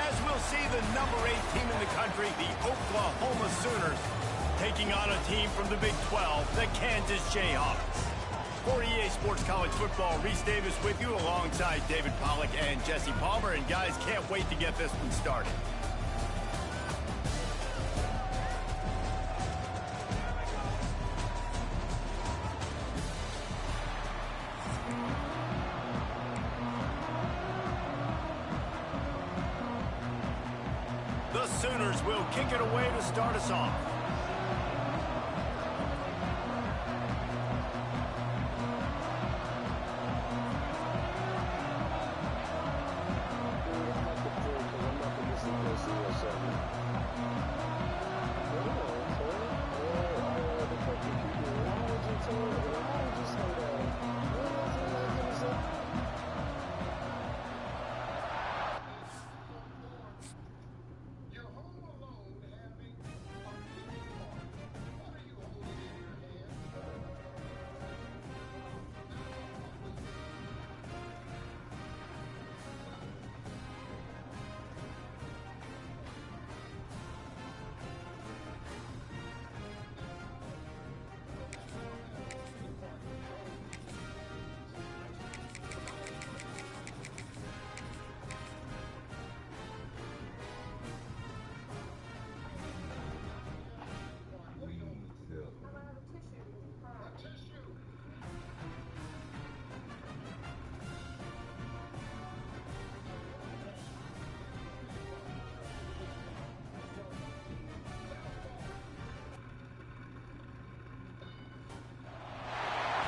as we'll see the number 8 team in the country, the Oklahoma Sooners, taking on a team from the Big 12, the Kansas Jayhawks. For EA Sports College Football, Reese Davis with you alongside David Pollack and Jesse Palmer. And guys, can't wait to get this one started. The Sooners will kick it away to start us off.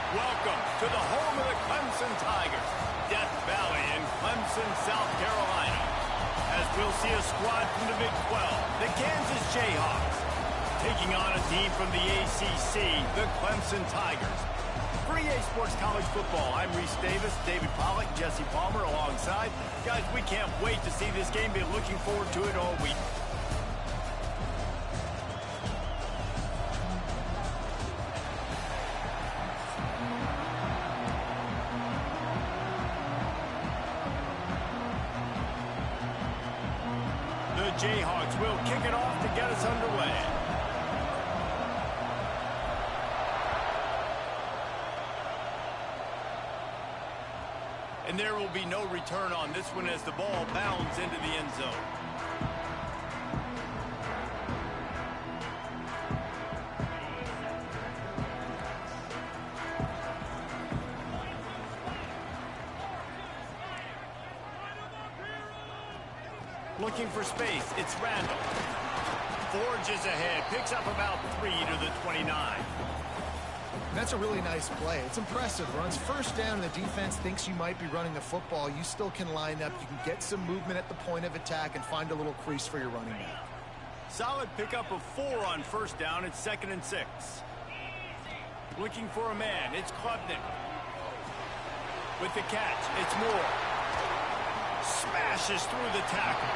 Welcome to the home of the Clemson Tigers, Death Valley in Clemson, South Carolina. As we'll see a squad from the Big 12, the Kansas Jayhawks, taking on a team from the ACC, the Clemson Tigers. For EA Sports College Football, I'm Reese Davis, David Pollack, Jesse Palmer alongside. Guys, we can't wait to see this game. Been looking forward to it all week. The Jayhawks will kick it off to get us underway. And there will be no return on this one as the ball bounds into the end zone. Looking for space, it's Randall. Forges ahead, picks up about 3 to the 29. That's a really nice play. It's impressive. Runs first down, and the defense thinks you might be running the football. You still can line up. You can get some movement at the point of attack and find a little crease for your running back. Solid pickup of 4 on first down. It's 2nd and 6. Looking for a man. It's Klubnik. With the catch, it's Moore. Smashes through the tackle.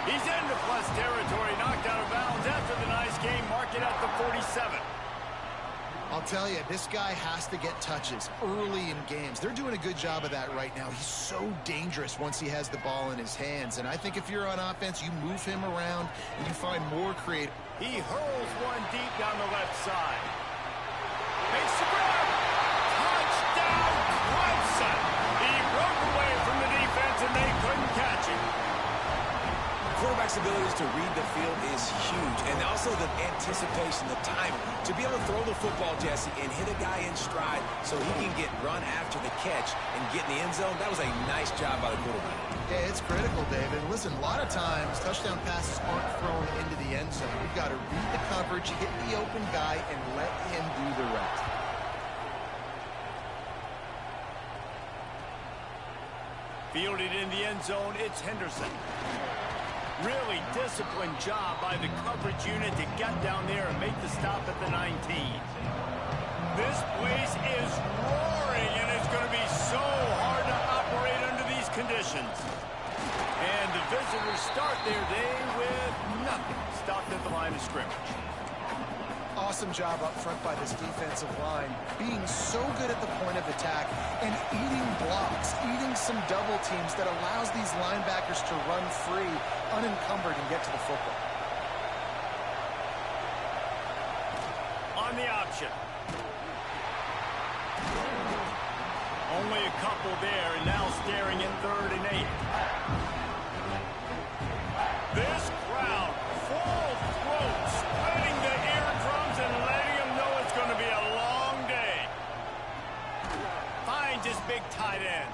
He's into plus territory, knocked out of bounds after the nice game. Mark it at the 47. I'll tell you, this guy has to get touches early in games. They're doing a good job of that right now. He's so dangerous once he has the ball in his hands. And I think if you're on offense, you move him around and you find more creative. He hurls one deep down the left side. Makes the grab. Touchdown, Clemson. He broke away from the defense and they couldn't catch him. Quarterback's abilities to read the field is huge, and also the anticipation, the timing. To be able to throw the football, Jesse, and hit a guy in stride so he can get run after the catch and get in the end zone, that was a nice job by the quarterback. Yeah, it's critical, David. Listen, a lot of times, touchdown passes aren't thrown into the end zone. You've got to read the coverage, hit the open guy, and let him do the rest. Fielded in the end zone, it's Henderson. Really disciplined job by the coverage unit to get down there and make the stop at the 19. This place is roaring, and it's going to be so hard to operate under these conditions. And the visitors start their day with nothing. Stopped at the line of scrimmage. Awesome job up front by this defensive line, being so good at the point of attack and eating blocks, eating some double teams that allows these linebackers to run free, unencumbered and get to the football. On the option. Only a couple there, and now staring at 3rd and 8. This crowd, full throat, splitting the eardrums and letting them know it's going to be a long day. Finds his big tight end.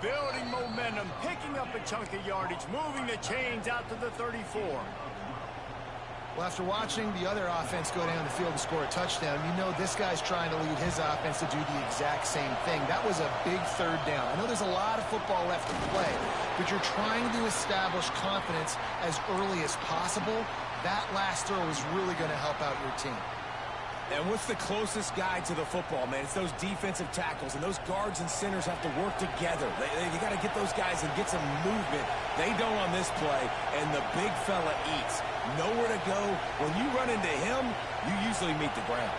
Building momentum, picking up a chunk of yardage, moving the chains out to the 34. Well, after watching the other offense go down the field and score a touchdown, you know this guy's trying to lead his offense to do the exact same thing. That was a big 3rd down. I know there's a lot of football left to play, but you're trying to establish confidence as early as possible. That last throw is really going to help out your team. And what's the closest guy to the football, man? It's those defensive tackles, and those guards and centers have to work together. You got to get those guys and get some movement. They don't on this play, and the big fella eats. Nowhere to go. When you run into him, you usually meet the ground.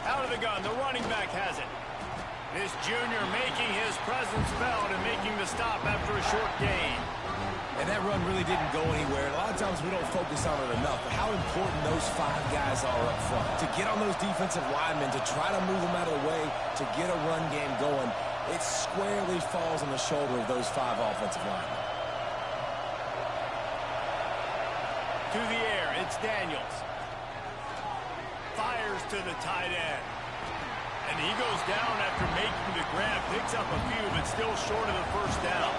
Out of the gun, the running back has it. This junior making his presence felt and making the stop after a short gain. And that run really didn't go anywhere. A lot of times we don't focus on it enough, but how important those 5 guys are up front. To get on those defensive linemen, to try to move them out of the way, to get a run game going, it squarely falls on the shoulder of those 5 offensive linemen. To the air, it's Daniels. Fires to the tight end. And he goes down after making the grab, picks up a few, but still short of the 1st down.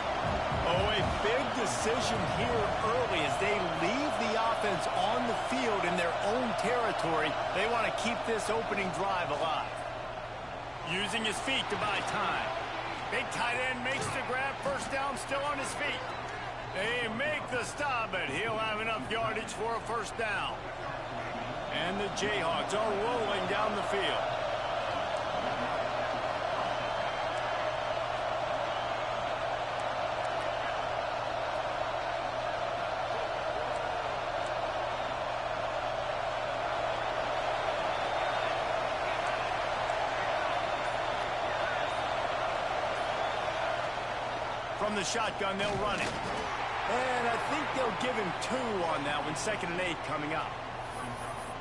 Oh, a big decision here early as they leave the offense on the field in their own territory. They want to keep this opening drive alive. Using his feet to buy time. Big tight end makes the grab, 1st down, still on his feet. They make the stop, but he'll have enough yardage for a 1st down. And the Jayhawks are rolling down the field. From the shotgun, they'll run it. And I think they'll give him 2 on that one, 2nd and 8 coming up.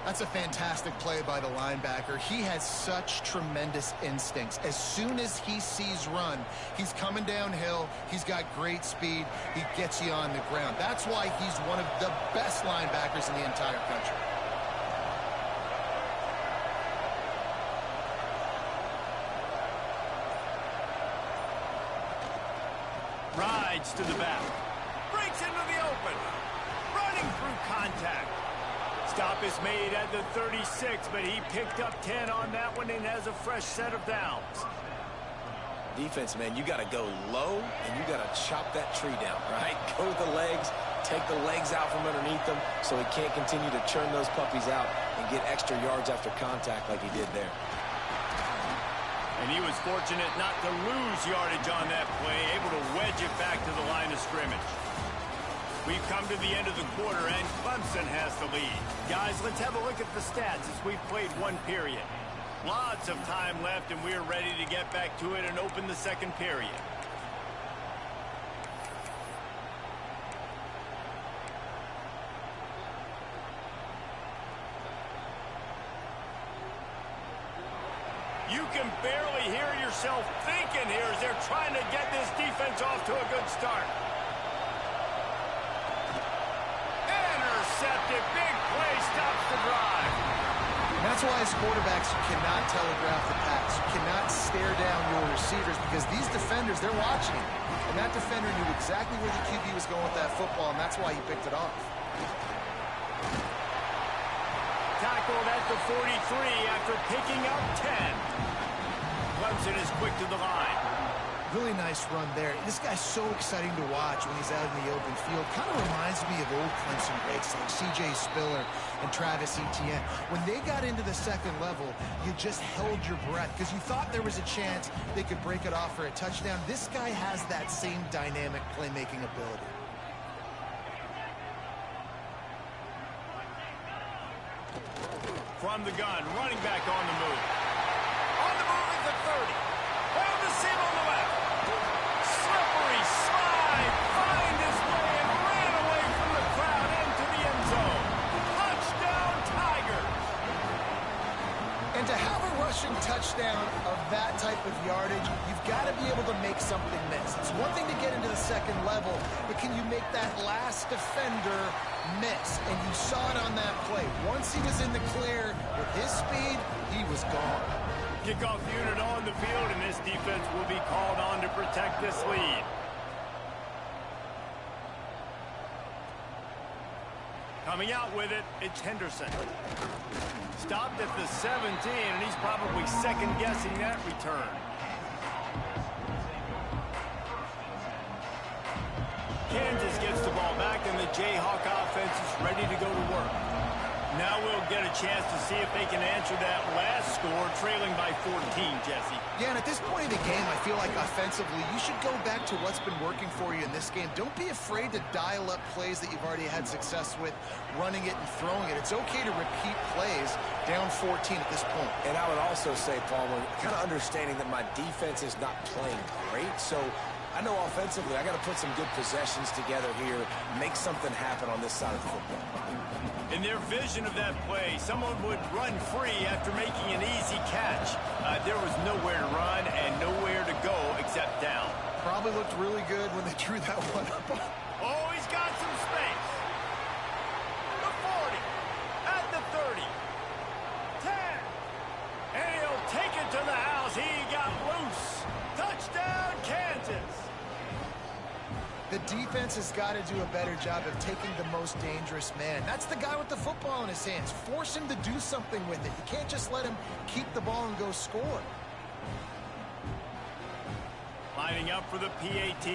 That's a fantastic play by the linebacker. He has such tremendous instincts. As soon as he sees run, he's coming downhill. He's got great speed. He gets you on the ground. That's why he's one of the best linebackers in the entire country. Rides to the back. Breaks into the open. Running through contact. Stop is made at the 36, but he picked up 10 on that one and has a fresh set of downs. Defense, man, you got to go low, and you got to chop that tree down, right? Go with the legs, take the legs out from underneath them so he can't continue to churn those puppies out and get extra yards after contact like he did there. And he was fortunate not to lose yardage on that play, able to wedge it back to the line of scrimmage. We've come to the end of the quarter, and Clemson has the lead. Guys, let's have a look at the stats as we've played 1 period. Lots of time left, and we're ready to get back to it and open the 2nd period. You can barely hear yourself thinking here as they're trying to get this defense off to a good start. Intercepted. Big play stops the drive. And that's why as quarterbacks, you cannot telegraph the pass. You cannot stare down your receivers because these defenders, they're watching him. And that defender knew exactly where the QB was going with that football, and that's why he picked it off. Tackled at the 43 after picking up 10. Clemson is quick to the line. Really nice run there. This guy's so exciting to watch when he's out in the open field. Kind of reminds me of old Clemson greats like C.J. Spiller and Travis Etienne. When they got into the 2nd level, you just held your breath because you thought there was a chance they could break it off for a touchdown. This guy has that same dynamic playmaking ability. From the gun, running back on the move. On the move is the 30. that type of yardage, you've got to be able to make something miss. It's one thing to get into the second level, but can you make that last defender miss? And you saw it on that play. Once he was in the clear with his speed, he was gone. Kickoff unit on the field, and this defense will be called on to protect this lead. Coming out with it, it's Henderson. Stopped at the 17, and he's probably second-guessing that return. Kansas gets the ball back, and the Jayhawk offense is ready to go to work. Now we'll get a chance to see if they can answer that last score, trailing by 14, Jesse. Yeah, and at this point in the game, I feel like offensively, you should go back to what's been working for you in this game. Don't be afraid to dial up plays that you've already had success with, running it and throwing it. It's okay to repeat plays down 14 at this point. And I would also say, Palmer, kind of understanding that my defense is not playing great, so I know offensively I got to put some good possessions together here, make something happen on this side of the football. In their vision of that play, someone would run free after making an easy catch. There was nowhere to run and nowhere to go except down. Probably looked really good when they drew that one up. Oh, he's got some space. The 40, at the 30, 10, and he'll take it to the house. He got loose. Touchdown, Kansas. The defense has got to do a better job of taking the most dangerous man. That's the guy with the football in his hands. Force him to do something with it. You can't just let him keep the ball and go score. Lining up for the PAT.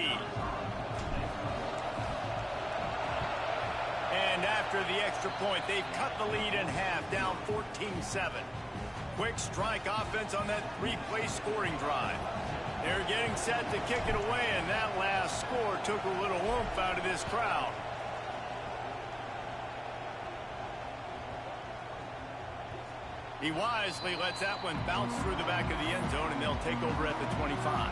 And after the extra point, they've cut the lead in half, down 14-7. Quick strike offense on that three-play scoring drive. They're getting set to kick it away, and that last score took a little oomph out of this crowd. He wisely lets that one bounce through the back of the end zone, and they'll take over at the 25.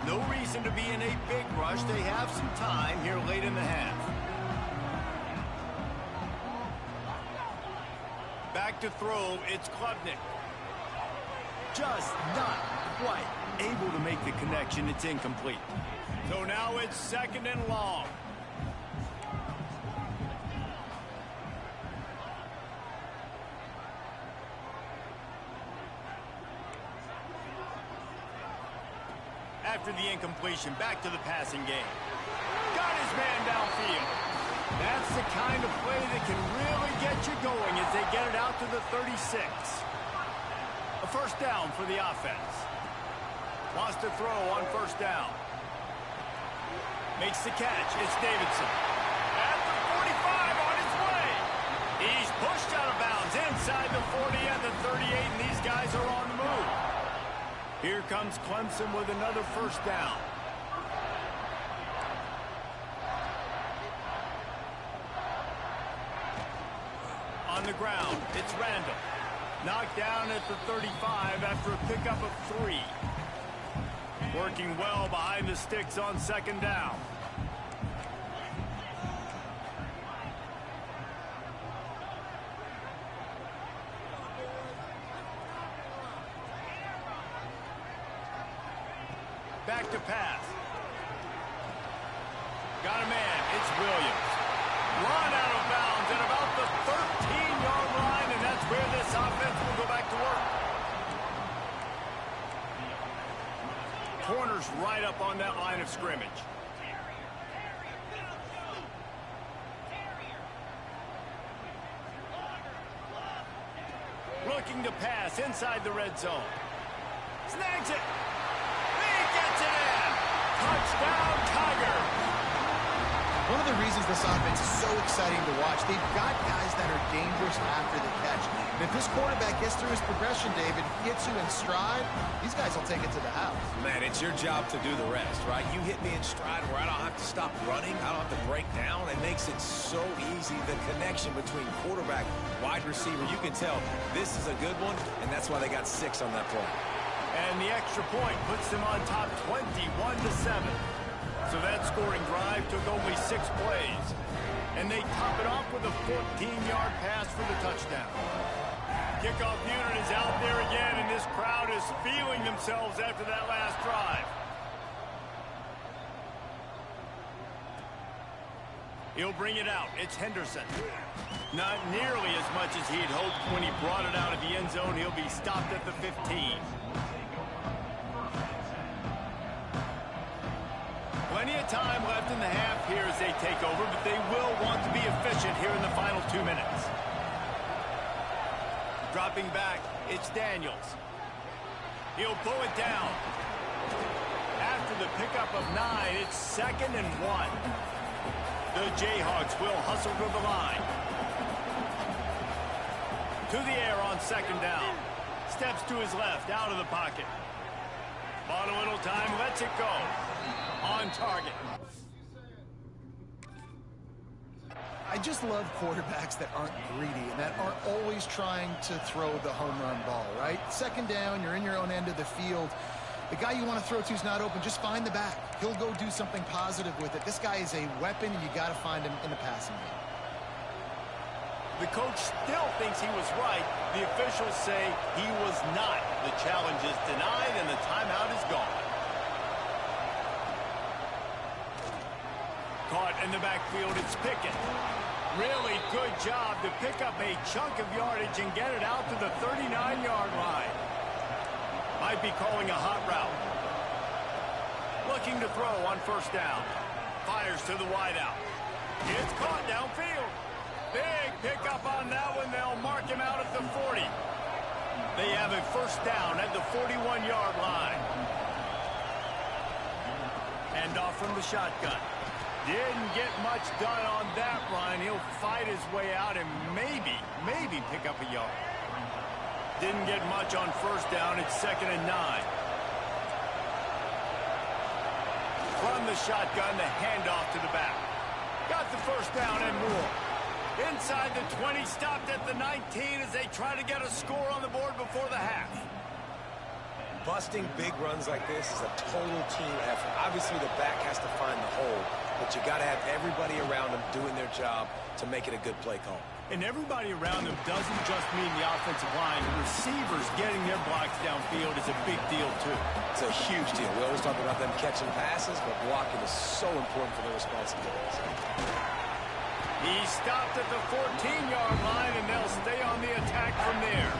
No reason to be in a big rush. They have some time here late in the half. Back to throw, it's Klubnik. Just not quite able to make the connection. It's incomplete. So now it's second and long. After the incompletion, back to the passing game. Got his man downfield. That's the kind of play that can really get you going as they get it out to the 36. A first down for the offense. Wants to throw on first down. Makes the catch. It's Davidson. At the 45 on his way. He's pushed out of bounds inside the 40 and the 38, and these guys are on the move. Here comes Clemson with another first down. On the ground, it's Randall. Knocked down at the 35 after a pickup of 3. Working well behind the sticks on second down. Back to pass. Got a man. It's Williams. Run out of bounds at about the 13-yard line, and that's where this offense will go back to work. Corners right up on that line of scrimmage. Looking to pass inside the red zone. Snags it. He gets it in. Touchdown, Tiger. One of the reasons this offense is so exciting to watch, they've got guys that are dangerous after the catch. And if this quarterback gets through his progression, David, gets you in stride, these guys will take it to the house. Man, it's your job to do the rest, right? You hit me in stride where I don't have to stop running. I don't have to break down. It makes it so easy. The connection between quarterback, wide receiver, you can tell this is a good one, and that's why they got 6 on that play. And the extra point puts them on top 21-7. So that scoring drive took only 6 plays. And they top it off with a 14-yard pass for the touchdown. Kickoff unit is out there again, and this just feeling themselves after that last drive. He'll bring it out. It's Henderson. Not nearly as much as he'd hoped when he brought it out of the end zone. He'll be stopped at the 15. Plenty of time left in the half here as they take over, but they will want to be efficient here in the final 2 minutes. Dropping back, it's Daniels. He'll pull it down. After the pickup of 9, it's 2nd and 1. The Jayhawks will hustle to the line. To the air on 2nd down. Steps to his left, out of the pocket. Bought a little time, lets it go. On target. I just love quarterbacks that aren't greedy and that aren't always trying to throw the home run ball, right? 2nd down, you're in your own end of the field. The guy you want to throw to is not open. Just find the back. He'll go do something positive with it. This guy is a weapon, and you got to find him in the passing game. The coach still thinks he was right. The officials say he was not. The challenge is denied, and the timeout is gone. Caught in the backfield, it's Pickett. Really good job to pick up a chunk of yardage and get it out to the 39-yard line. Might be calling a hot route. Looking to throw on 1st down. Fires to the wideout. It's caught downfield. Big pickup on that one. They'll mark him out at the 40. They have a 1st down at the 41-yard line. And off from the shotgun. Didn't get much done on that run. He'll fight his way out and maybe pick up a yard. Didn't get much on 1st down. It's 2nd and 9. From the shotgun, the handoff to the back. Got the 1st down and more. Inside the 20, stopped at the 19 as they try to get a score on the board before the half. Busting big runs like this is a total team effort. Obviously, the back has to find the hole, but you got to have everybody around them doing their job to make it a good play call. And everybody around them doesn't just mean the offensive line. The receivers getting their blocks downfield is a big deal, too. It's a huge deal. We always talk about them catching passes, but blocking is so important for their responsibilities. He stopped at the 14-yard line, and they'll stay on the attack from there.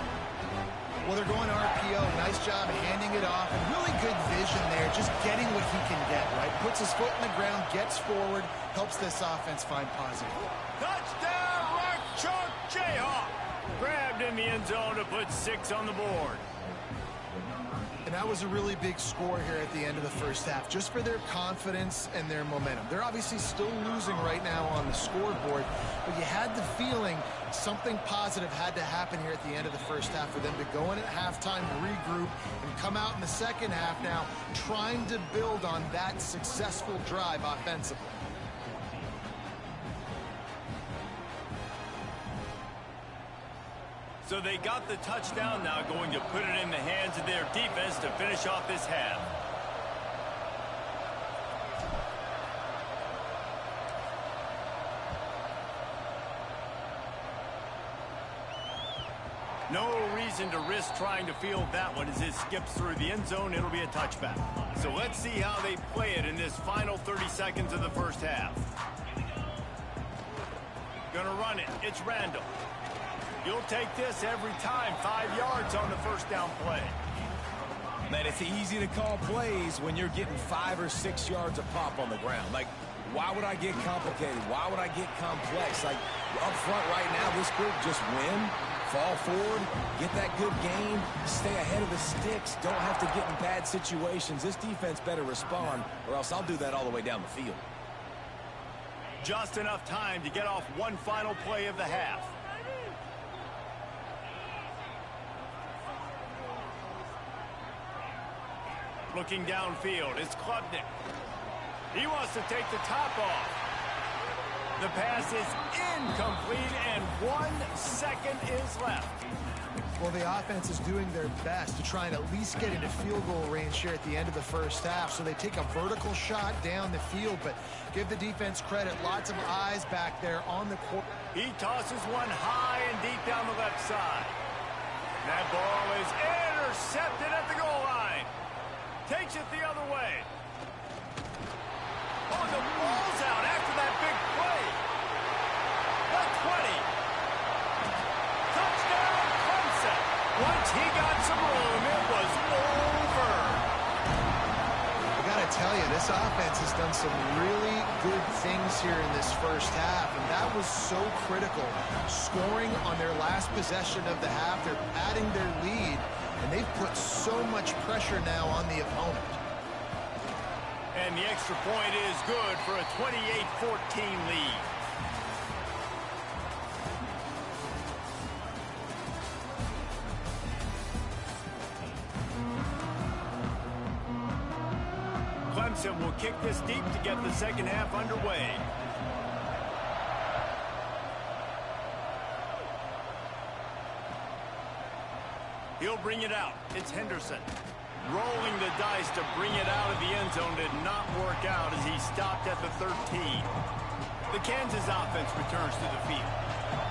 Well, they're going RPO. Nice job handing it off. And really good vision there, just getting what he can get, right? Puts his foot in the ground, gets forward, helps this offense find positive. Touchdown, Jayhawk! Grabbed in the end zone to put 6 on the board. And that was a really big score here at the end of the 1st half, just for their confidence and their momentum. They're obviously still losing right now on the scoreboard, but you had the feeling something positive had to happen here at the end of the 1st half for them to go in at halftime, regroup, and come out in the 2nd half now trying to build on that successful drive offensively. So they got the touchdown now, going to put it in the hands of their defense to finish off this half. No reason to risk trying to field that one as it skips through the end zone. It'll be a touchback. So let's see how they play it in this final 30 seconds of the 1st half. Gonna run it. It's Randall. You'll take this every time. 5 yards on the 1st down play. Man, it's easy to call plays when you're getting 5 or 6 yards of pop on the ground. Like, why would I get complicated? Why would I get complex? Like, up front right now, this group just win, fall forward, get that good game, stay ahead of the sticks, don't have to get in bad situations. This defense better respond, or else I'll do that all the way down the field. Just enough time to get off one final play of the half. Looking downfield, it's Klubnik. He wants to take the top off. The pass is incomplete, and 1 second is left. Well, the offense is doing their best to try and at least get into field goal range here at the end of the 1st half. So they take a vertical shot down the field, but give the defense credit. Lots of eyes back there on the court. He tosses one high and deep down the left side. That ball is intercepted at the goal defense has done some really good things here in this first half, and that was so critical. Scoring on their last possession of the half, they're adding their lead, and they've put so much pressure now on the opponent. And the extra point is good for a 28-14 lead. Clemson will kick this deep to get the second half underway. He'll bring it out. It's Henderson. Rolling the dice to bring it out of the end zone did not work out as he stopped at the 13. The Kansas offense returns to the field.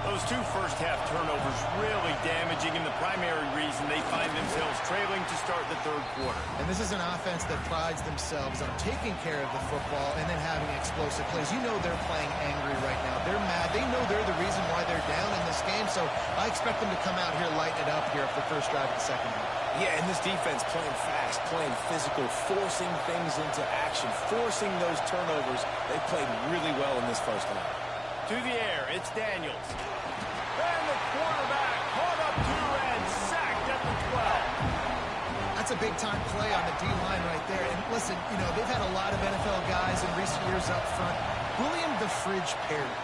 Those two first-half turnovers really damaging, and the primary reason they find themselves trailing to start the third quarter. And this is an offense that prides themselves on taking care of the football and then having explosive plays. You know they're playing angry right now. They're mad. They know they're the reason why they're down in this game, so I expect them to come out here, lighten it up here for the first drive of the second half. Yeah, and this defense playing fast, playing physical, forcing things into action, forcing those turnovers. They played really well in this first half. To the air, it's Daniels. And the quarterback caught up to and sacked at the 12. That's a big-time play on the D-line right there. And listen, you know, they've had a lot of NFL guys in recent years up front. William the Fridge Perry,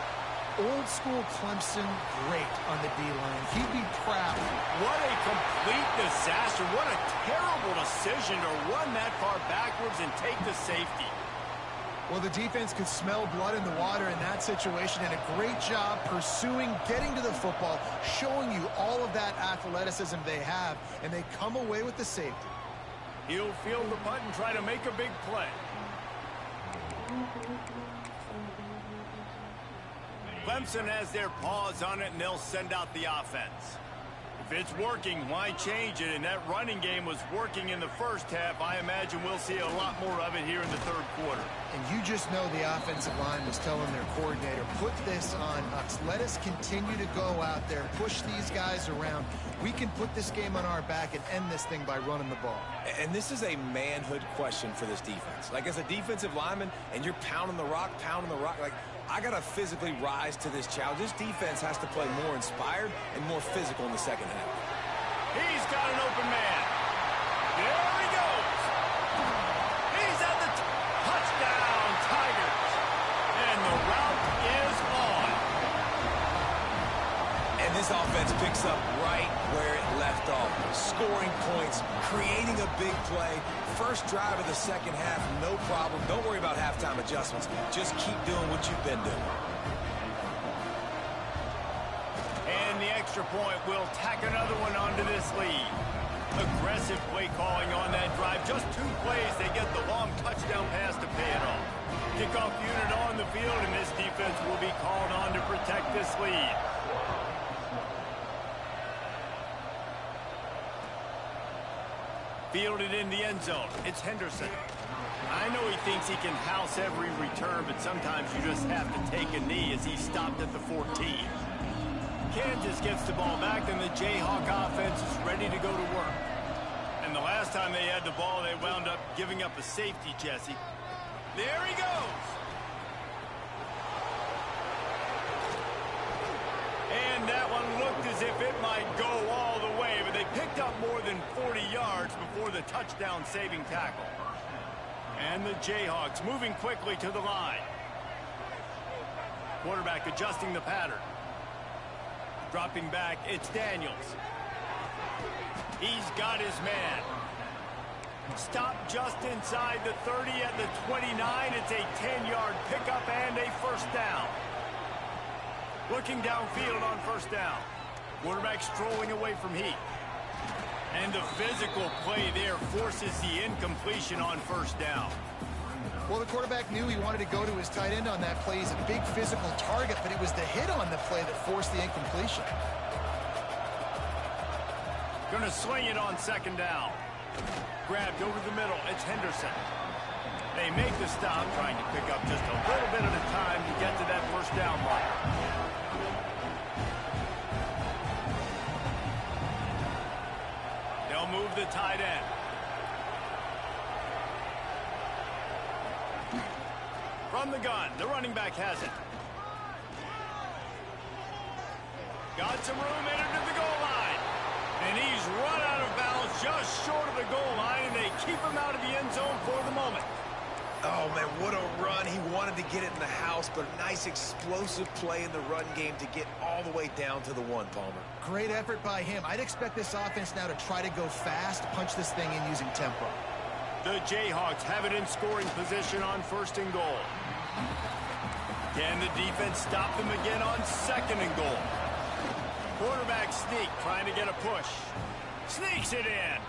old-school Clemson great on the D-line. He'd be proud. What a complete disaster. What a terrible decision to run that far backwards and take the safety. Well, the defense could smell blood in the water in that situation, and a great job pursuing, getting to the football, showing you all of that athleticism they have, and they come away with the safety. He'll field the punt and try to make a big play. Clemson has their paws on it, and they'll send out the offense. If it's working, why change it? And that running game was working in the first half. I imagine we'll see a lot more of it here in the third quarter. And you just know the offensive line was telling their coordinator, put this on us. Let us continue to go out there, push these guys around. We can put this game on our back and end this thing by running the ball. And this is a manhood question for this defense. Like, as a defensive lineman, and you're pounding the rock, like, I got to physically rise to this challenge. This defense has to play more inspired and more physical in the second half. He's got an open man. There he goes. He's at the touchdown, Tigers. And the route is on. And this offense picks up right where it left off. Scoring points, creating a big play. First drive of the second half, no problem. Don't worry about halftime adjustments. Just keep doing what you've been doing. And the extra point will tack another one onto this lead. Aggressive play calling on that drive. Just 2 plays, they get the long touchdown pass to pay it off. Kickoff unit on the field, and this defense will be called on to protect this lead. Fielded in the end zone. It's Henderson. I know he thinks he can house every return, but sometimes you just have to take a knee as he stopped at the 14. Kansas gets the ball back, and the Jayhawk offense is ready to go to work. And the last time they had the ball, they wound up giving up a safety, Jesse. There he goes. And that one looked as if it might go all the way, but they picked up more than 40 yards before the touchdown-saving tackle. And the Jayhawks moving quickly to the line. Quarterback adjusting the pattern. Dropping back, it's Daniels. He's got his man. Stopped just inside the 30 at the 29. It's a 10-yard pickup and a first down. Looking downfield on first down. Quarterback strolling away from Heath. And the physical play there forces the incompletion on first down. Well, the quarterback knew he wanted to go to his tight end on that play. He's a big physical target, but it was the hit on the play that forced the incompletion. Going to sling it on second down. Grabbed over the middle. It's Henderson. They make the stop, trying to pick up just a little bit at a time to get to that first down mark. They'll move the tight end. From the gun, the running back has it. Got some room in it to the goal line. And he's run out of bounds just short of the goal line, and they keep him out of the end zone for the moment. Oh, man, what a run. He wanted to get it in the house, but a nice explosive play in the run game to get all the way down to the 1, Palmer. Great effort by him. I'd expect this offense now to try to go fast, punch this thing in using tempo. The Jayhawks have it in scoring position on 1st and goal. Can the defense stop them again on 2nd and goal? Quarterback sneak, trying to get a push. Sneaks it in.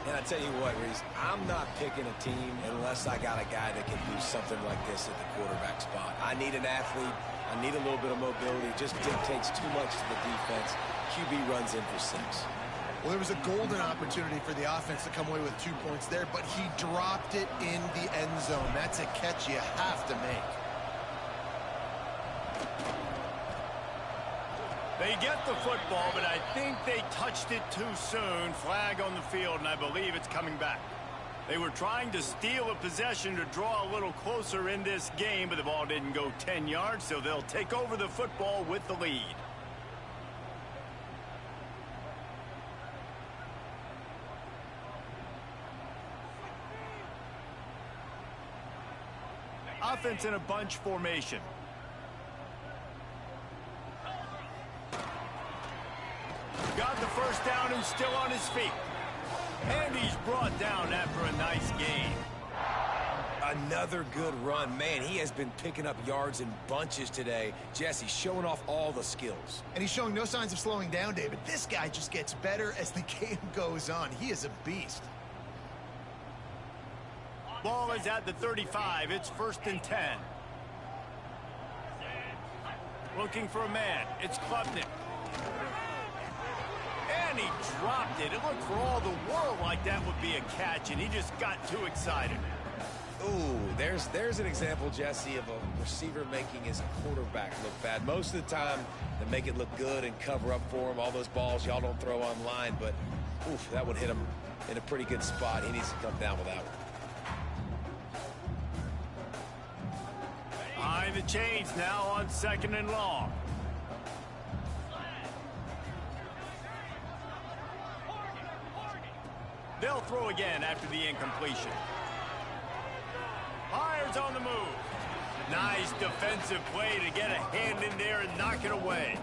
And I tell you what, Reese, I'm not picking a team unless I got a guy that can do something like this at the quarterback spot. I need an athlete. I need a little bit of mobility. It just dictates too much to the defense. QB runs in for 6. Well, there was a golden opportunity for the offense to come away with 2 points there, but he dropped it in the end zone. That's a catch you have to make. They get the football, but I think they touched it too soon. Flag on the field, and I believe it's coming back. They were trying to steal a possession to draw a little closer in this game, but the ball didn't go 10 yards, so they'll take over the football with the lead. Offense in a bunch formation. Got the first down and still on his feet. And he's brought down after a nice gain. Another good run. Man, he has been picking up yards in bunches today. Jesse showing off all the skills. And he's showing no signs of slowing down, David. This guy just gets better as the game goes on. He is a beast. Ball is at the 35. It's 1st and 10. Looking for a man. It's Klubnik. And he dropped it. It looked for all the world like that would be a catch, and he just got too excited. Ooh, there's an example, Jesse, of a receiver making his quarterback look bad. Most of the time, they make it look good and cover up for him. All those balls y'all don't throw online, but oof, that would hit him in a pretty good spot. He needs to come down with that one. Behind the chains now on 2nd and long. They'll throw again after the incompletion. Myers on the move. Nice defensive play to get a hand in there and knock it away.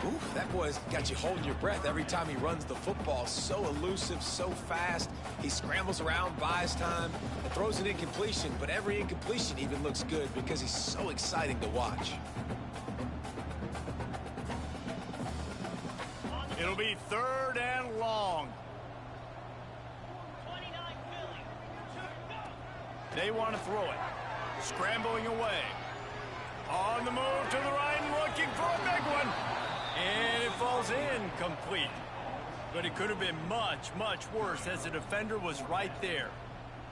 Oof, that boy's got you holding your breath every time he runs the football. So elusive, so fast. He scrambles around, buys time, and throws an incompletion. But every incompletion even looks good because he's so exciting to watch. It'll be 3rd and long. They want to throw it. Scrambling away. On the move to the right and looking for a big one. And it falls incomplete. But it could have been much, much worse as the defender was right there.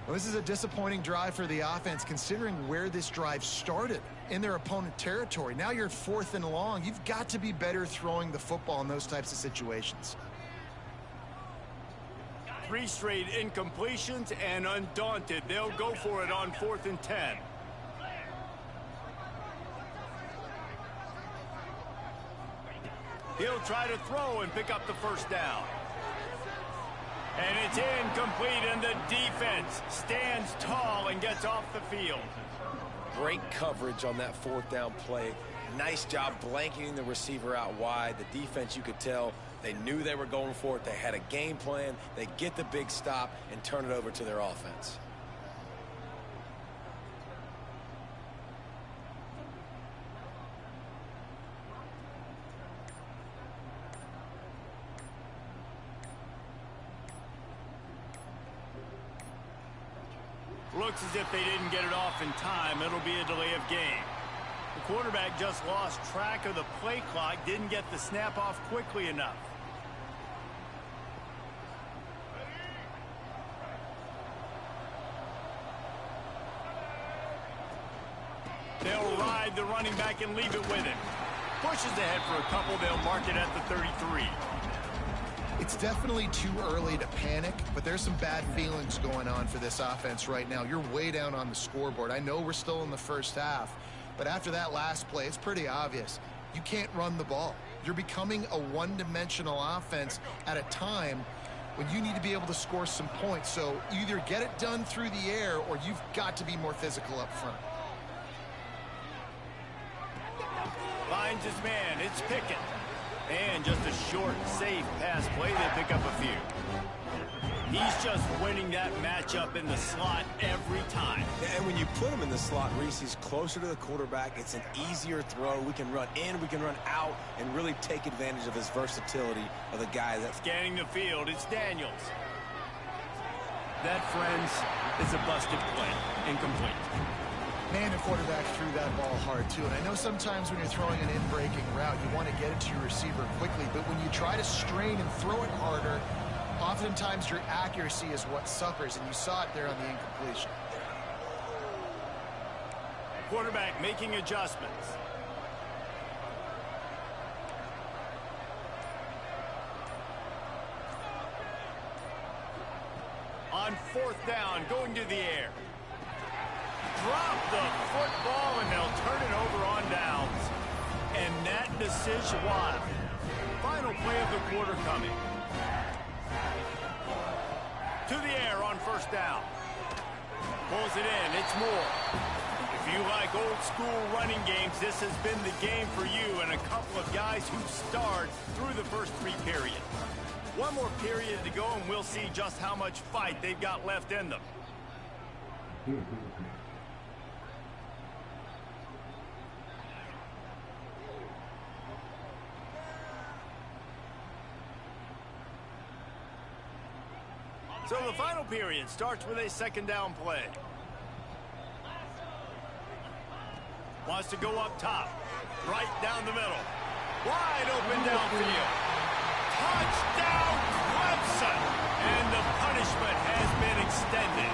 Well, this is a disappointing drive for the offense considering where this drive started, in their opponent territory. Now you're 4th and long. You've got to be better throwing the football in those types of situations. 3 straight incompletions, and undaunted, they'll go for it on 4th and 10. He'll try to throw and pick up the first down. And it's incomplete, and the defense stands tall and gets off the field. Great coverage on that 4th down play. Nice job blanketing the receiver out wide. The defense, you could tell, they knew they were going for it. They had a game plan. They get the big stop and turn it over to their offense. Looks as if they didn't get it off in time. It'll be a delay of game. The quarterback just lost track of the play clock, didn't get the snap off quickly enough. They'll ride the running back and leave it with him. Pushes ahead for a couple. They'll mark it at the 33. It's definitely too early to panic, but they're there's some bad feelings going on for this offense right now. You're way down on the scoreboard. I know we're still in the first half, but after that last play, it's pretty obvious. You can't run the ball. You're becoming a one-dimensional offense at a time when you need to be able to score some points. So either get it done through the air or you've got to be more physical up front. Finds his man. It's Pickett. And just a short, safe pass play. They pick up a few. He's just winning that matchup in the slot every time. And when you put him in the slot, Reese, he's closer to the quarterback. It's an easier throw. We can run in, we can run out, and really take advantage of his versatility of the guy that's scanning the field. It's Daniels. That, friends, is a busted play. Incomplete. Man, the quarterback threw that ball hard, too. And I know sometimes when you're throwing an in-breaking route, you want to get it to your receiver quickly. But when you try to strain and throw it harder, oftentimes your accuracy is what suffers, and you saw it there on the incompletion. Quarterback making adjustments. On fourth down, going to the air. Drop the football, and they'll turn it over on downs. And that decision, wild. Final play of the quarter coming. To the air on first down. Pulls it in. It's Moore. If you like old school running games, this has been the game for you and a couple of guys who starred through the first three periods. One more period to go, and we'll see just how much fight they've got left in them. So the final period starts with a second down play. Wants to go up top. Right down the middle. Wide open downfield. Touchdown, Clemson! And the punishment has been extended.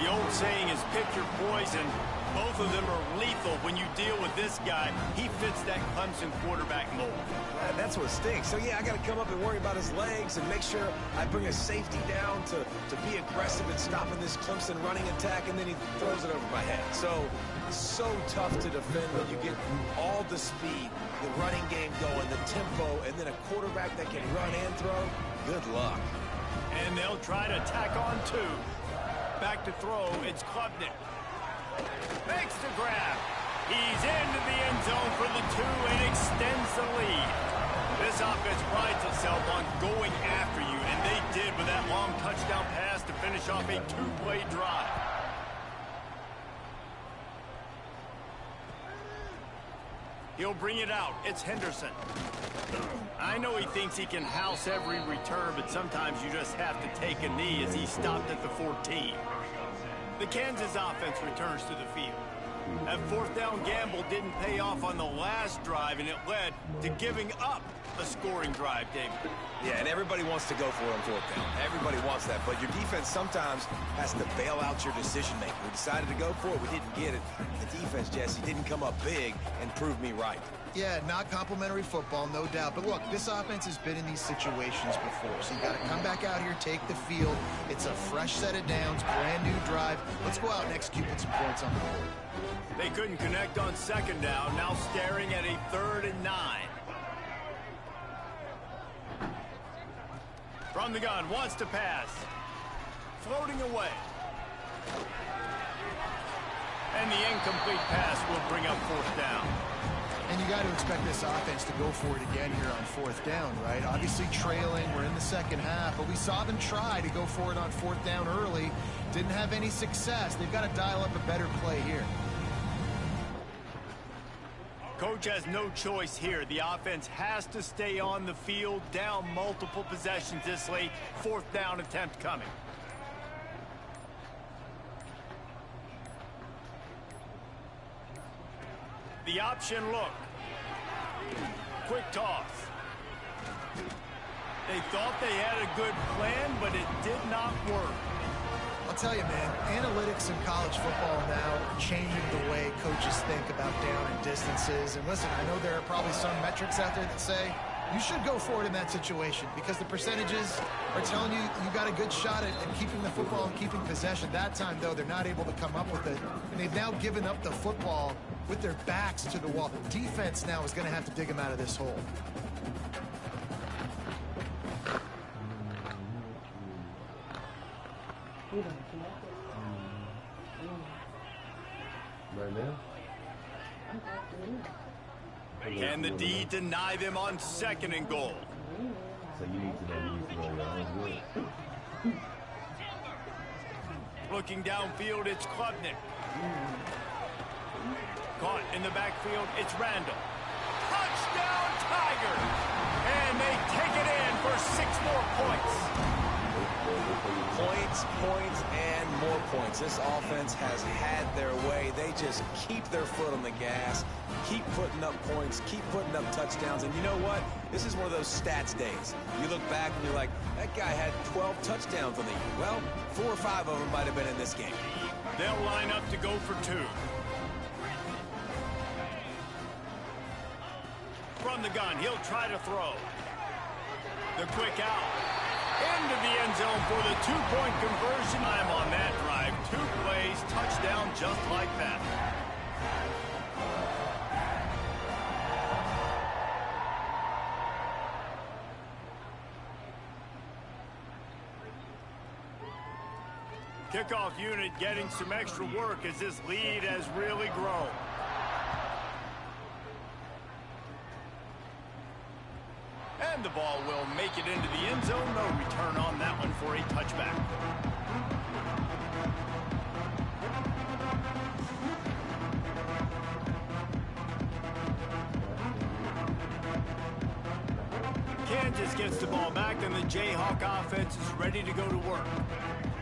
The old saying is pick your poison. Both of them are lethal when you deal with this guy. He fits that Clemson quarterback mold. That's what stinks. So, yeah, I got to come up and worry about his legs and make sure I bring a safety down to be aggressive in stopping this Clemson running attack, and then he throws it over my head. So tough to defend when you get all the speed, the running game going, the tempo, and then a quarterback that can run and throw. Good luck. And they'll try to tack on two. Back to throw, it's Klubnik. Makes the grab. He's into the end zone for the two and extends the lead. This offense prides itself on going after you, and they did with that long touchdown pass to finish off a two-play drive. He'll bring it out. It's Henderson. I know he thinks he can house every return, but sometimes you just have to take a knee as he stopped at the 14. The Kansas offense returns to the field. That fourth down gamble didn't pay off on the last drive, and it led to giving up a scoring drive, David. Yeah, and everybody wants to go for it on fourth down. Everybody wants that, but your defense sometimes has to bail out your decision-making. We decided to go for it. We didn't get it. The defense, Jesse, didn't come up big and prove me right. Yeah, not complimentary football, no doubt. But look, this offense has been in these situations before. So you got to come back out here, take the field. It's a fresh set of downs, brand new drive. Let's go out and execute with some points on the board. They couldn't connect on second down, now staring at a 3rd and 9. From the gun, wants to pass. Floating away. And the incomplete pass will bring up 4th down. And you got to expect this offense to go for it again here on 4th down, right? Obviously trailing, we're in the second half, but we saw them try to go for it on 4th down early. Didn't have any success. They've got to dial up a better play here. Coach has no choice here. The offense has to stay on the field, down multiple possessions this late. 4th down attempt coming. The option look. Quick toss. They thought they had a good plan, but it did not work. I'll tell you, man, analytics in college football now are changing the way coaches think about down and distances. And listen, I know there are probably some metrics out there that say You should go for it in that situation because the percentages are telling you you got a good shot at keeping the football and keeping possession. That time, though, they're not able to come up with it. And they've now given up the football with their backs to the wall. Defense now is going to have to dig them out of this hole. Right now? Can the D deny them on 2nd and goal? So you need to know your own good. Looking downfield, it's Klubnik. Caught in the backfield, it's Randall. Touchdown, Tigers! And they take it in for 6 more points. Points, and more points. This offense has had their way. They just keep their foot on the gas, keep putting up points, keep putting up touchdowns. And you know what? This is one of those stats days. You look back and you're like, that guy had 12 touchdowns on the year. Well, 4 or 5 of them might have been in this game. They'll line up to go for 2. From the gun, he'll try to throw. The quick out. Into the end zone for the 2-point conversion. Time on that drive. 2 plays, touchdown just like that. Kickoff unit getting some extra work as this lead has really grown. And the ball will make it into the end zone. No return on that one for a touchback. Kansas gets the ball back, and the Jayhawk offense is ready to go to work.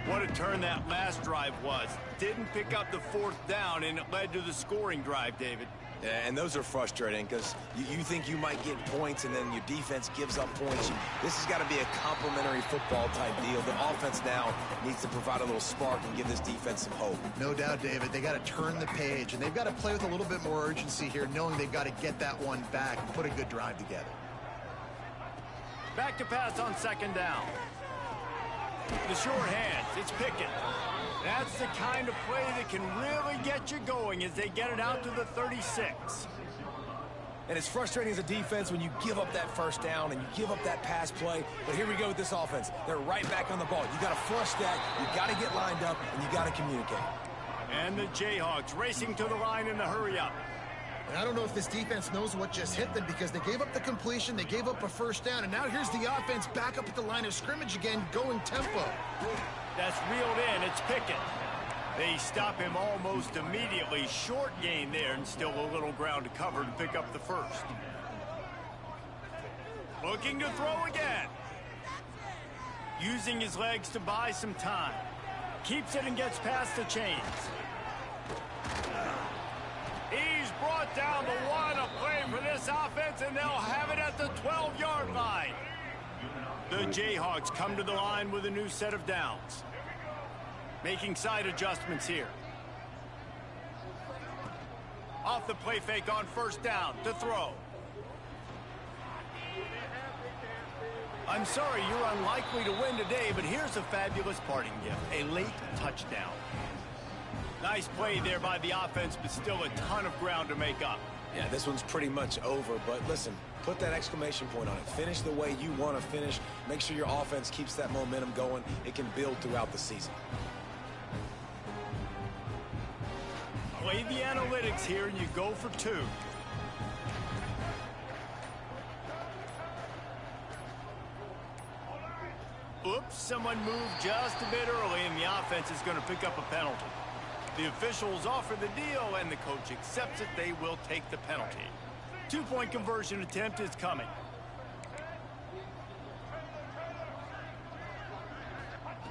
What a turn that last drive was. Didn't pick up the 4th down, and it led to the scoring drive, David. Yeah, and those are frustrating because you think you might get points and then your defense gives up points. This has got to be a complimentary football type deal. The offense now needs to provide a little spark and give this defense some hope. No doubt, David. They got to turn the page, and they've got to play with a little bit more urgency here, knowing they've got to get that one back and put a good drive together. Back to pass on 2nd down. The short hands, it's Pickett. That's the kind of play that can really get you going as they get it out to the 36. And it's frustrating as a defense when you give up that 1st down and you give up that pass play. But here we go with this offense. They're right back on the ball. You got to flush that, you got to get lined up, and you got to communicate. And the Jayhawks racing to the line in the hurry-up. And I don't know if this defense knows what just hit them because they gave up the completion, they gave up a 1st down, and now here's the offense back up at the line of scrimmage again, going tempo. That's reeled in. It's Pickett. They stop him almost immediately. Short gain there and still a little ground to cover to pick up the 1st. Looking to throw again. Using his legs to buy some time. Keeps it and gets past the chains. He's brought down the 1. A play for this offense, and they'll have it at the 12-yard line. The Jayhawks come to the line with a new set of downs. Making side adjustments here. Off the play fake on 1st down to throw. I'm sorry, you're unlikely to win today, but here's a fabulous parting gift. A late touchdown. Nice play there by the offense, but still a ton of ground to make up. Yeah, this one's pretty much over, but listen, put that exclamation point on it. Finish the way you want to finish. Make sure your offense keeps that momentum going. It can build throughout the season. Play the analytics here, and you go for 2. Oops, someone moved just a bit early, and the offense is going to pick up a penalty. The officials offer the deal, and the coach accepts it. They will take the penalty. 2-point conversion attempt is coming.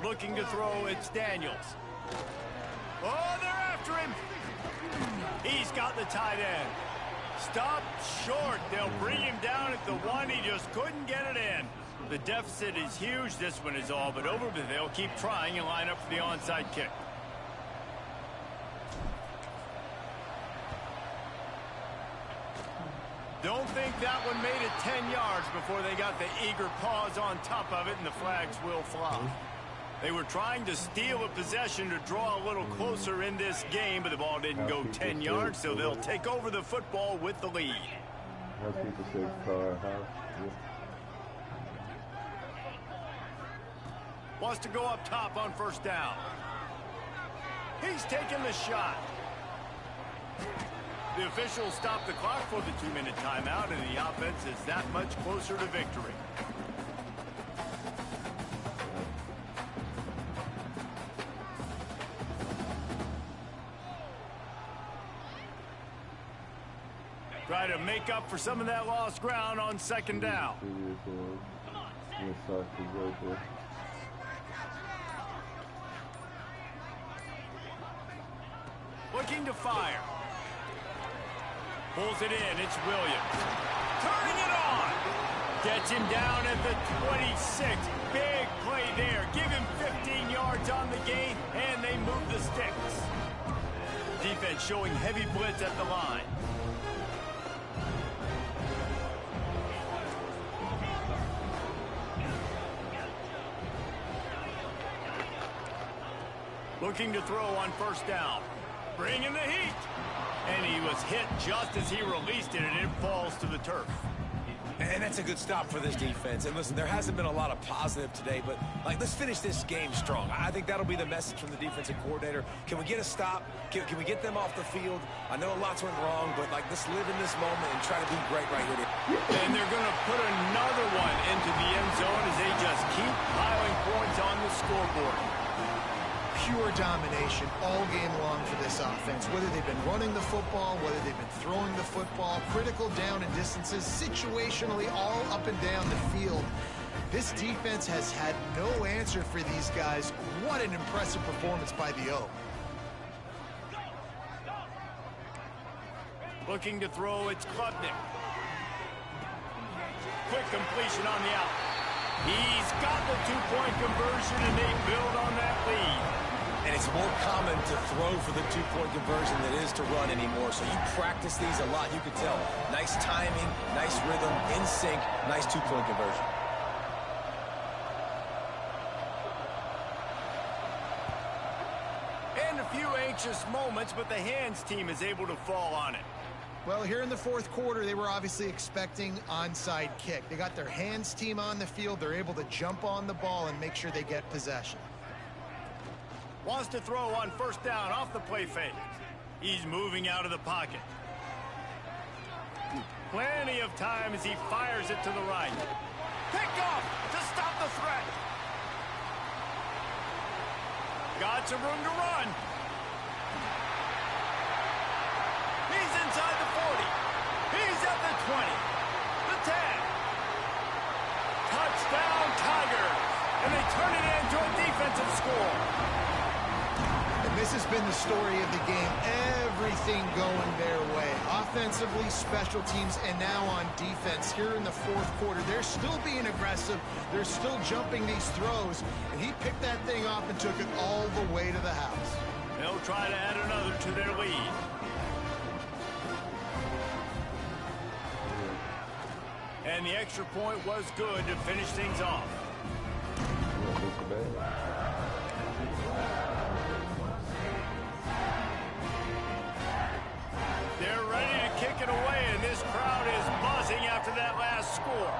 Looking to throw, it's Daniels. Oh, they're after him. He's got the tight end. Stopped short. They'll bring him down at the 1. He just couldn't get it in. The deficit is huge. This one is all but over, but they'll keep trying and line up for the onside kick. Don't think that one made it 10 yards before they got the eager paws on top of it, and the flags will fly. They were trying to steal a possession to draw a little closer in this game, but the ball didn't go 10 yards, so they'll take over the football with the lead. Most people say car, house. Yeah. Wants to go up top on first down. He's taking the shot. The officials stopped the clock for the 2-minute timeout, and the offense is that much closer to victory. Try to make up for some of that lost ground on second down. Looking to fire. Pulls it in. It's Williams. Turning it on. Gets him down at the 26. Big play there. Give him 15 yards on the gain, and they move the sticks. Defense showing heavy blitz at the line. Looking to throw on first down. Bringing the heat. And he was hit just as he released it, and it falls to the turf. And that's a good stop for this defense. And listen, there hasn't been a lot of positive today, but let's finish this game strong. I think that'll be the message from the defensive coordinator. Can we get a stop? Can we get them off the field? I know lots went wrong, but let's live in this moment and try to be great right here. And they're going to put another one into the end zone as they just keep piling points on the scoreboard. Pure domination all game long for this offense. Whether they've been running the football, whether they've been throwing the football, critical down and distances, situationally all up and down the field. This defense has had no answer for these guys. What an impressive performance by the O. Looking to throw, it's Klubnik. Quick completion on the out. He's got the two-point conversion, and they build on that lead. And it's more common to throw for the two-point conversion than it is to run anymore. So you practice these a lot. You can tell. Nice timing, nice rhythm, in sync, nice two-point conversion. And a few anxious moments, but the hands team is able to fall on it. Well, here in the fourth quarter, they were obviously expecting onside kick. They got their hands team on the field. They're able to jump on the ball and make sure they get possession. Wants to throw on first down off the play fake. He's moving out of the pocket. Plenty of time as he fires it to the right. Picked off to stop the threat. Got some room to run. He's inside the 40. He's at the 20. The 10. Touchdown, Tigers. And they turn it into a defensive score. And this has been the story of the game. Everything going their way. Offensively, special teams, and now on defense here in the fourth quarter. They're still being aggressive. They're still jumping these throws. And he picked that thing off and took it all the way to the house. They'll try to add another to their lead. And the extra point was good to finish things off. They're ready to kick it away, and this crowd is buzzing after that last score.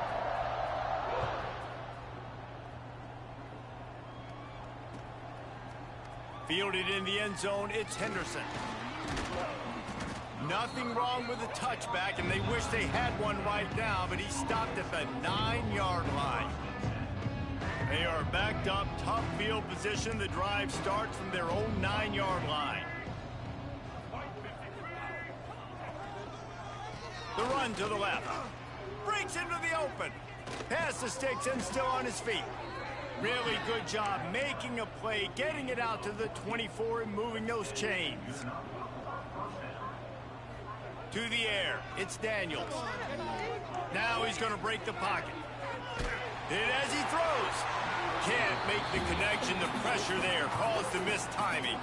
Fielded in the end zone, it's Henderson. Nothing wrong with the touchback, and they wish they had one right now, but he stopped at the 9-yard line. They are backed up, tough field position. The drive starts from their own 9-yard line. The run to the left. Breaks into the open. Past the sticks and still on his feet. Really good job making a play, getting it out to the 24 and moving those chains. To the air, it's Daniels. Now he's going to break the pocket. Hit as he throws. can't make the connection. The pressure there caused the missed timing.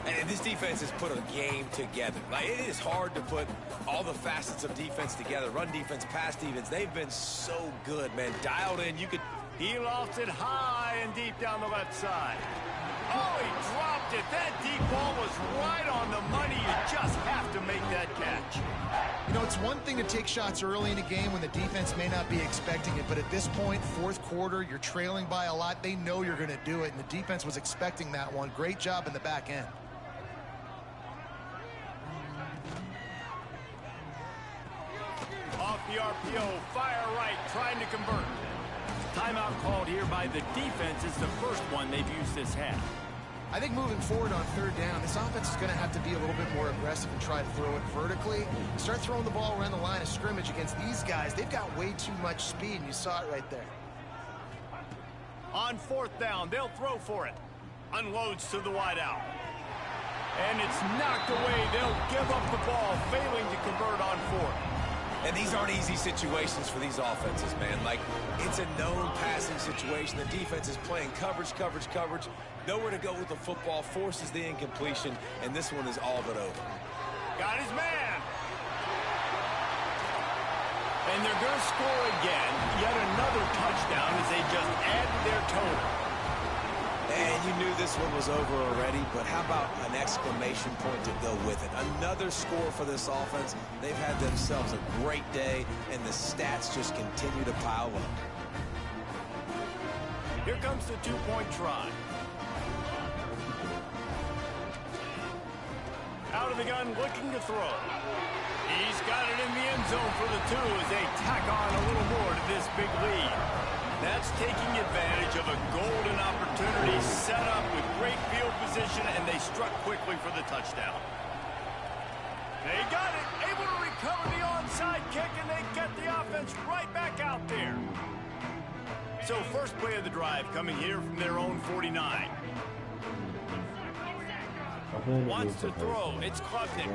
And this defense has put a game together. Like, it is hard to put all the facets of defense together. Run defense, pass defense. They've been so good, man. Dialed in. You could... He lost it high and deep down the left side. Oh, he dropped it. That deep ball was right on the money. You just have to make that catch. You know, it's one thing to take shots early in a game when the defense may not be expecting it, but at this point, fourth quarter, you're trailing by a lot. They know you're going to do it, and the defense was expecting that one. Great job in the back end. Off the RPO, fire right, trying to convert. Timeout called here by the defense. It's the first one they've used this half. I think moving forward on third down, this offense is going to have to be a little bit more aggressive and try to throw it vertically. Start throwing the ball around the line of scrimmage against these guys. They've got way too much speed, and you saw it right there. On fourth down, they'll throw for it. Unloads to the wideout. And it's knocked away. They'll give up the ball, failing to convert on fourth. And these aren't easy situations for these offenses, man. Like, it's a known passing situation. The defense is playing coverage, coverage, coverage. Nowhere to go with the football, forces the incompletion, and this one is all but over. Got his man. And they're going to score again. Yet another touchdown as they just add to their total. And you knew this one was over already, but how about an exclamation point to go with it? Another score for this offense. They've had themselves a great day, and the stats just continue to pile up. Here comes the two-point try. Out of the gun, looking to throw. He's got it in the end zone for the two as they tack on a little more to this big lead. That's taking advantage of a golden opportunity set up with great field position, and they struck quickly for the touchdown. They got it, able to recover the onside kick, and they get the offense right back out there. So first play of the drive coming here from their own 49. Wants to throw, it's Klubnik.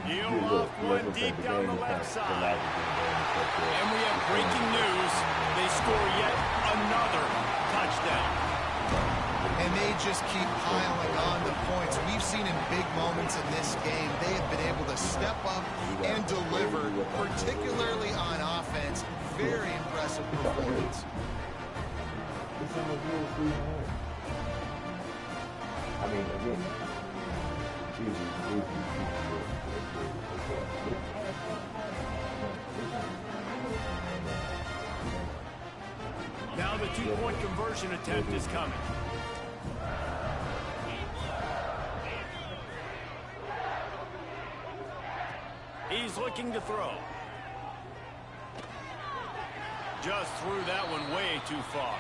He'll loft one deep down the left side. And we have breaking news. They score yet another touchdown. And they just keep piling on the points. We've seen in big moments in this game, they have been able to step up and deliver, particularly on offense. Very impressive performance. I mean, again, now the two-point conversion attempt is coming. He's looking to throw. Just threw that one way too far.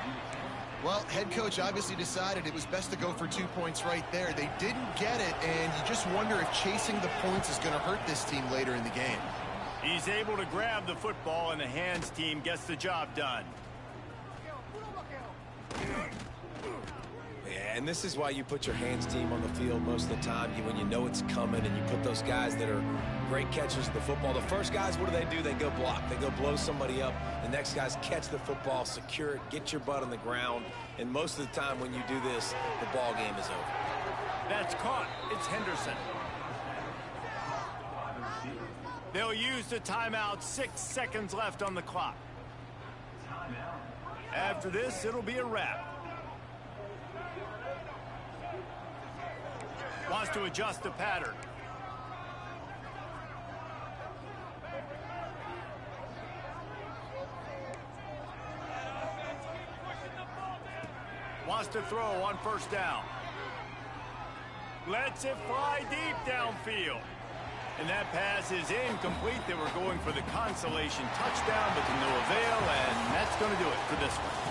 Well, head coach obviously decided it was best to go for 2 points right there. They didn't get it, and you just wonder if chasing the points is going to hurt this team later in the game. He's able to grab the football, and the hands team gets the job done. Yeah, and this is why you put your hands team on the field most of the time. When you know it's coming, and you put those guys that are great catchers of the football. The first guys, what do? They go block. They go blow somebody up. The next guys catch the football, secure it, get your butt on the ground. And most of the time when you do this, the ball game is over. That's caught. It's Henderson. They'll use the timeout. 6 seconds left on the clock. After this, it'll be a wrap. Wants to adjust the pattern. Wants to throw on first down. Lets it fly deep downfield. And that pass is incomplete. They were going for the consolation touchdown, but to no avail, and that's going to do it for this one.